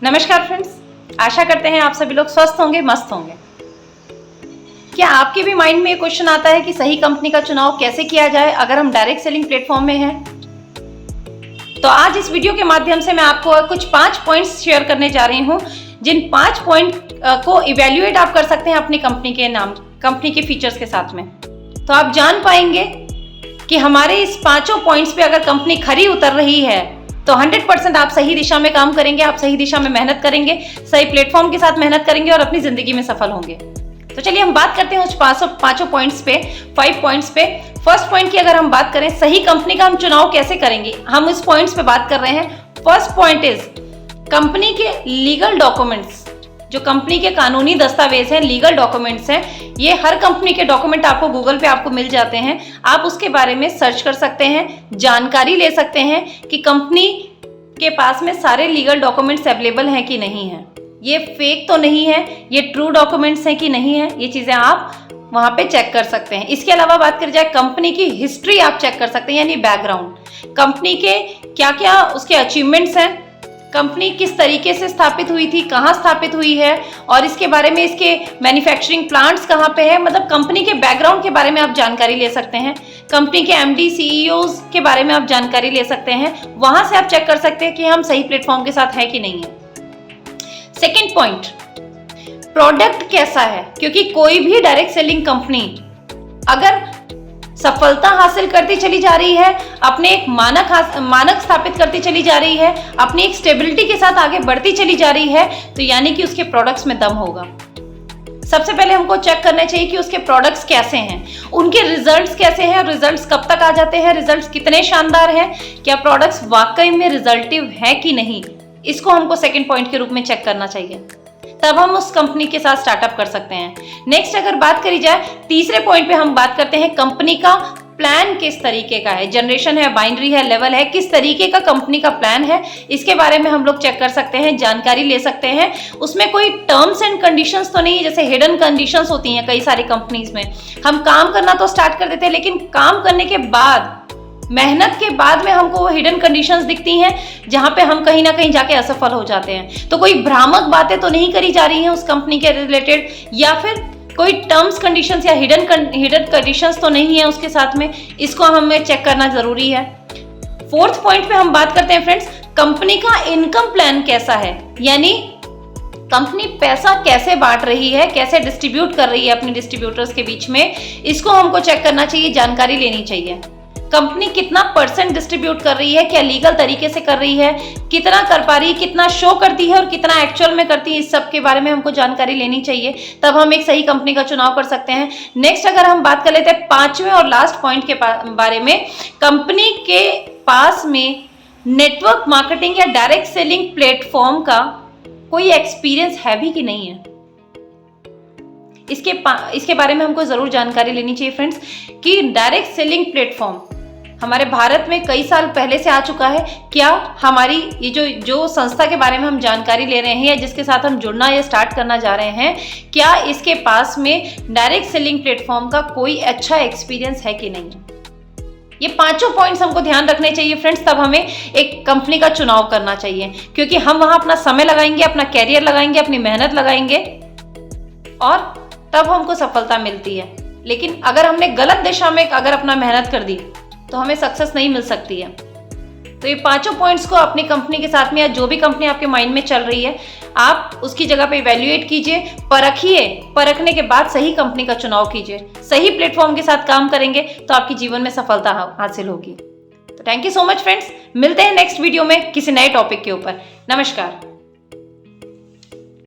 नमस्कार फ्रेंड्स, आशा करते हैं आप सभी लोग स्वस्थ होंगे, मस्त होंगे। क्या आपके भी माइंड में ये क्वेश्चन आता है कि सही कंपनी का चुनाव कैसे किया जाए अगर हम डायरेक्ट सेलिंग प्लेटफॉर्म में हैं? तो आज इस वीडियो के माध्यम से मैं आपको कुछ 5 पॉइंट्स शेयर करने जा रही हूँ, जिन 5 पॉइंट को इवेल्युएट आप कर सकते हैं अपनी कंपनी के फीचर्स के साथ में। तो आप जान पाएंगे कि हमारे इस 5 पॉइंट्स पे अगर कंपनी खरी उतर रही है तो 100% आप सही दिशा में काम करेंगे, आप सही दिशा में मेहनत करेंगे, सही प्लेटफॉर्म के साथ मेहनत करेंगे और अपनी जिंदगी में सफल होंगे। तो चलिए हम बात करते हैं उस 5 पॉइंट्स पे, 5 पॉइंट्स पे। फर्स्ट पॉइंट की अगर हम बात करें, सही कंपनी का हम चुनाव कैसे करेंगे, हम इस पॉइंट्स पे बात कर रहे हैं। फर्स्ट पॉइंट इज कंपनी के लीगल डॉक्यूमेंट्स। जो कंपनी के कानूनी दस्तावेज हैं, लीगल डॉक्यूमेंट्स हैं, ये हर कंपनी के डॉक्यूमेंट आपको गूगल पे आपको मिल जाते हैं। आप उसके बारे में सर्च कर सकते हैं, जानकारी ले सकते हैं कि कंपनी के पास में सारे लीगल डॉक्यूमेंट्स अवेलेबल हैं कि नहीं है, ये फेक तो नहीं है, ये ट्रू डॉक्यूमेंट्स हैं कि नहीं है, ये चीजें आप वहां पे चेक कर सकते हैं। इसके अलावा बात करी जाए, कंपनी की हिस्ट्री आप चेक कर सकते हैं, यानी बैकग्राउंड, कंपनी के क्या क्या उसके अचीवमेंट्स हैं, कंपनी किस तरीके से स्थापित हुई थी, कहाँ स्थापित हुई है, और इसके बारे में इसके मैन्युफैक्चरिंग प्लांट्स कहाँ पे है, मतलब कंपनी के बैकग्राउंड के बारे में आप जानकारी ले सकते हैं। कंपनी के एमडी सीईओज के बारे में आप जानकारी ले सकते हैं, वहां से आप चेक कर सकते हैं कि हम सही प्लेटफॉर्म के साथ है कि नहीं है। सेकेंड पॉइंट, प्रोडक्ट कैसा है, क्योंकि कोई भी डायरेक्ट सेलिंग कंपनी अगर सफलता हासिल करती चली जा रही है, अपने एक मानक स्थापित करती चली जा रही है, अपनी एक स्टेबिलिटी के साथ आगे बढ़ती चली जा रही है, तो यानी कि उसके प्रोडक्ट्स में दम होगा। सबसे पहले हमको चेक करना चाहिए कि उसके प्रोडक्ट्स कैसे हैं, उनके रिजल्ट्स कैसे हैं, रिजल्ट्स कब तक आ जाते हैं, रिजल्ट्स कितने शानदार हैं, क्या प्रोडक्ट्स वाकई में रिजल्टिव है कि नहीं, इसको हमको सेकंड पॉइंट के रूप में चेक करना चाहिए। तब हम उस कंपनी के साथ स्टार्टअप कर सकते हैं। नेक्स्ट अगर बात करी जाए, तीसरे पॉइंट पे हम बात करते हैं कंपनी का प्लान किस तरीके का है, जनरेशन है, बाइनरी है, लेवल है, किस तरीके का कंपनी का प्लान है, इसके बारे में हम लोग चेक कर सकते हैं, जानकारी ले सकते हैं। उसमें कोई टर्म्स एंड कंडीशंस तो नहीं है, जैसे हिडन कंडीशंस होती हैं कई सारी कंपनीज में। हम काम करना तो स्टार्ट कर देते हैं, लेकिन काम करने के बाद, मेहनत के बाद में हमको वो हिडन कंडीशंस दिखती हैं, जहां पे हम कहीं ना कहीं जाके असफल हो जाते हैं। तो कोई भ्रामक बातें तो नहीं करी जा रही हैं उस कंपनी के रिलेटेड, या फिर कोई टर्म्स कंडीशंस या हिडन कंडीशंस तो नहीं है उसके साथ में, इसको हमें चेक करना जरूरी है। फोर्थ पॉइंट पे हम बात करते हैं फ्रेंड्स, कंपनी का इनकम प्लान कैसा है, यानी कंपनी पैसा कैसे बांट रही है, कैसे डिस्ट्रीब्यूट कर रही है अपने डिस्ट्रीब्यूटर्स के बीच में, इसको हमको चेक करना चाहिए, जानकारी लेनी चाहिए। कंपनी कितना % डिस्ट्रीब्यूट कर रही है, क्या लीगल तरीके से कर रही है, कितना कर पा रही है, कितना शो करती है और कितना एक्चुअल में करती है, इस सब के बारे में हमको जानकारी लेनी चाहिए, तब हम एक सही कंपनी का चुनाव कर सकते हैं। नेक्स्ट अगर हम बात कर लेते हैं 5वें और लास्ट पॉइंट के बारे में, कंपनी के पास में नेटवर्क मार्केटिंग या डायरेक्ट सेलिंग प्लेटफॉर्म का कोई एक्सपीरियंस है भी कि नहीं है, इसके बारे में हमको जरूर जानकारी लेनी चाहिए फ्रेंड्स, कि डायरेक्ट सेलिंग प्लेटफॉर्म हमारे भारत में कई साल पहले से आ चुका है। क्या हमारी ये जो संस्था के बारे में हम जानकारी ले रहे हैं या जिसके साथ हम जुड़ना या स्टार्ट करना जा रहे हैं, क्या इसके पास में डायरेक्ट सेलिंग प्लेटफॉर्म का कोई अच्छा एक्सपीरियंस है कि नहीं। ये 5 पॉइंट्स हमको ध्यान रखने चाहिए फ्रेंड्स, तब हमें एक कंपनी का चुनाव करना चाहिए, क्योंकि हम वहां अपना समय लगाएंगे, अपना कैरियर लगाएंगे, अपनी मेहनत लगाएंगे और तब हमको सफलता मिलती है। लेकिन अगर हमने गलत दिशा में अगर अपना मेहनत कर दी तो हमें सक्सेस नहीं मिल सकती है। तो ये 5 पॉइंट्स को अपनी कंपनी के साथ में, या जो भी कंपनी आपके माइंड में चल रही है, आप उसकी जगह पे इवैल्यूएट कीजिए, परखिए, परखने के बाद सही कंपनी का चुनाव कीजिए। सही प्लेटफॉर्म के साथ काम करेंगे तो आपकी जीवन में सफलता हासिल होगी। तो thank you so much friends, मिलते हैं नेक्स्ट वीडियो में किसी नए टॉपिक के ऊपर। नमस्कार।